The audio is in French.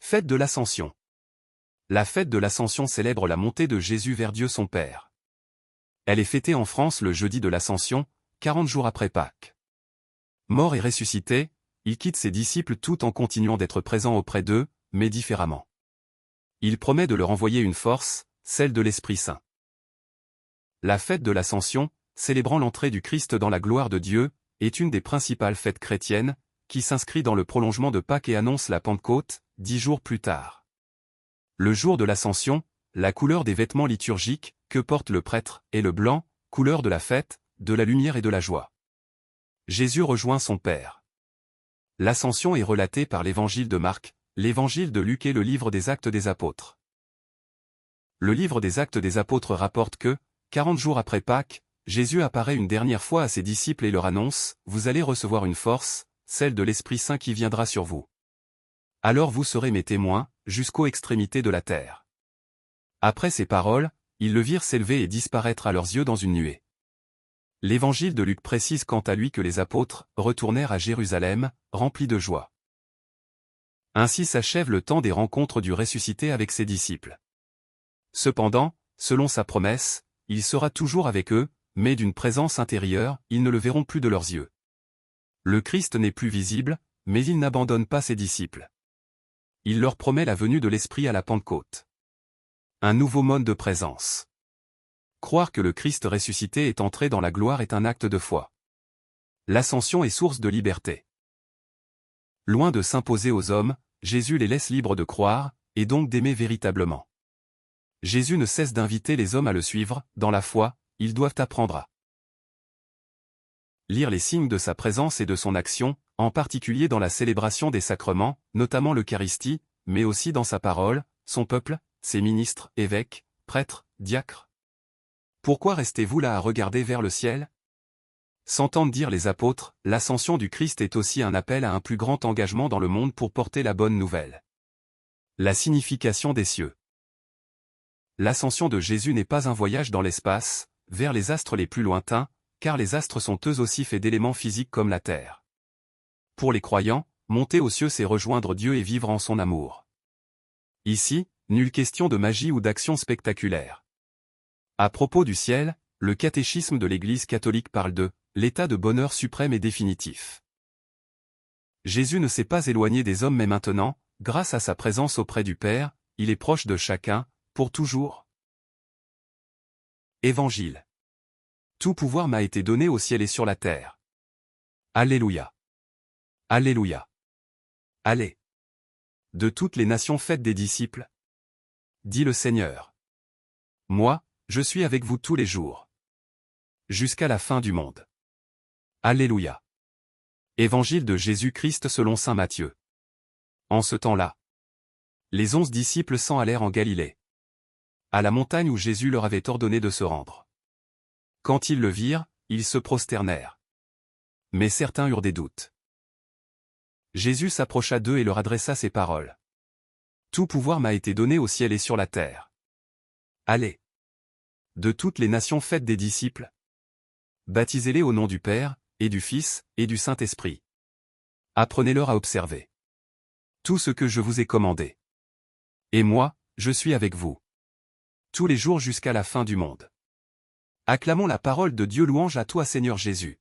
Fête de l'Ascension. La fête de l'Ascension célèbre la montée de Jésus vers Dieu son Père. Elle est fêtée en France le jeudi de l'Ascension, 40 jours après Pâques. Mort et ressuscité, il quitte ses disciples tout en continuant d'être présent auprès d'eux, mais différemment. Il promet de leur envoyer une force, celle de l'Esprit Saint. La fête de l'Ascension, célébrant l'entrée du Christ dans la gloire de Dieu, est une des principales fêtes chrétiennes, qui s'inscrit dans le prolongement de Pâques et annonce la Pentecôte, 10 jours plus tard. Le jour de l'Ascension, la couleur des vêtements liturgiques, que porte le prêtre, est le blanc, couleur de la fête, de la lumière et de la joie. Jésus rejoint son Père. L'Ascension est relatée par l'Évangile de Marc, l'Évangile de Luc et le livre des Actes des Apôtres. Le livre des Actes des Apôtres rapporte que, 40 jours après Pâques, Jésus apparaît une dernière fois à ses disciples et leur annonce « Vous allez recevoir une force, celle de l'Esprit Saint qui viendra sur vous. Alors vous serez mes témoins, jusqu'aux extrémités de la terre. » Après ces paroles, ils le virent s'élever et disparaître à leurs yeux dans une nuée. L'Évangile de Luc précise quant à lui que les apôtres retournèrent à Jérusalem, remplis de joie. Ainsi s'achève le temps des rencontres du ressuscité avec ses disciples. Cependant, selon sa promesse, il sera toujours avec eux, mais d'une présence intérieure, ils ne le verront plus de leurs yeux. Le Christ n'est plus visible, mais il n'abandonne pas ses disciples. Il leur promet la venue de l'Esprit à la Pentecôte. Un nouveau mode de présence. Croire que le Christ ressuscité est entré dans la gloire est un acte de foi. L'ascension est source de liberté. Loin de s'imposer aux hommes, Jésus les laisse libres de croire, et donc d'aimer véritablement. Jésus ne cesse d'inviter les hommes à le suivre, dans la foi, ils doivent apprendre à lire les signes de sa présence et de son action, en particulier dans la célébration des sacrements, notamment l'Eucharistie, mais aussi dans sa parole, son peuple, ses ministres, évêques, prêtres, diacres. Pourquoi restez-vous là à regarder vers le ciel? S'entendent dire les apôtres, l'ascension du Christ est aussi un appel à un plus grand engagement dans le monde pour porter la bonne nouvelle. La signification des cieux. L'ascension de Jésus n'est pas un voyage dans l'espace, vers les astres les plus lointains, car les astres sont eux aussi faits d'éléments physiques comme la terre. Pour les croyants, monter aux cieux c'est rejoindre Dieu et vivre en son amour. Ici, nulle question de magie ou d'action spectaculaire. À propos du ciel, le catéchisme de l'Église catholique parle de « l'état de bonheur suprême et définitif ». Jésus ne s'est pas éloigné des hommes mais maintenant, grâce à sa présence auprès du Père, il est proche de chacun, pour toujours. Évangile. Tout pouvoir m'a été donné au ciel et sur la terre. Alléluia. Alléluia. Allez. De toutes les nations faites des disciples. Dit le Seigneur. Moi, je suis avec vous tous les jours. Jusqu'à la fin du monde. Alléluia. Évangile de Jésus-Christ selon saint Matthieu. En ce temps-là, les 11 disciples s'en allèrent en Galilée, à la montagne où Jésus leur avait ordonné de se rendre. Quand ils le virent, ils se prosternèrent. Mais certains eurent des doutes. Jésus s'approcha d'eux et leur adressa ces paroles. Tout pouvoir m'a été donné au ciel et sur la terre. Allez. De toutes les nations faites des disciples. Baptisez-les au nom du Père, et du Fils, et du Saint-Esprit. Apprenez-leur à observer tout ce que je vous ai commandé. Et moi, je suis avec vous tous les jours jusqu'à la fin du monde. Acclamons la parole de Dieu. Louange à toi Seigneur Jésus.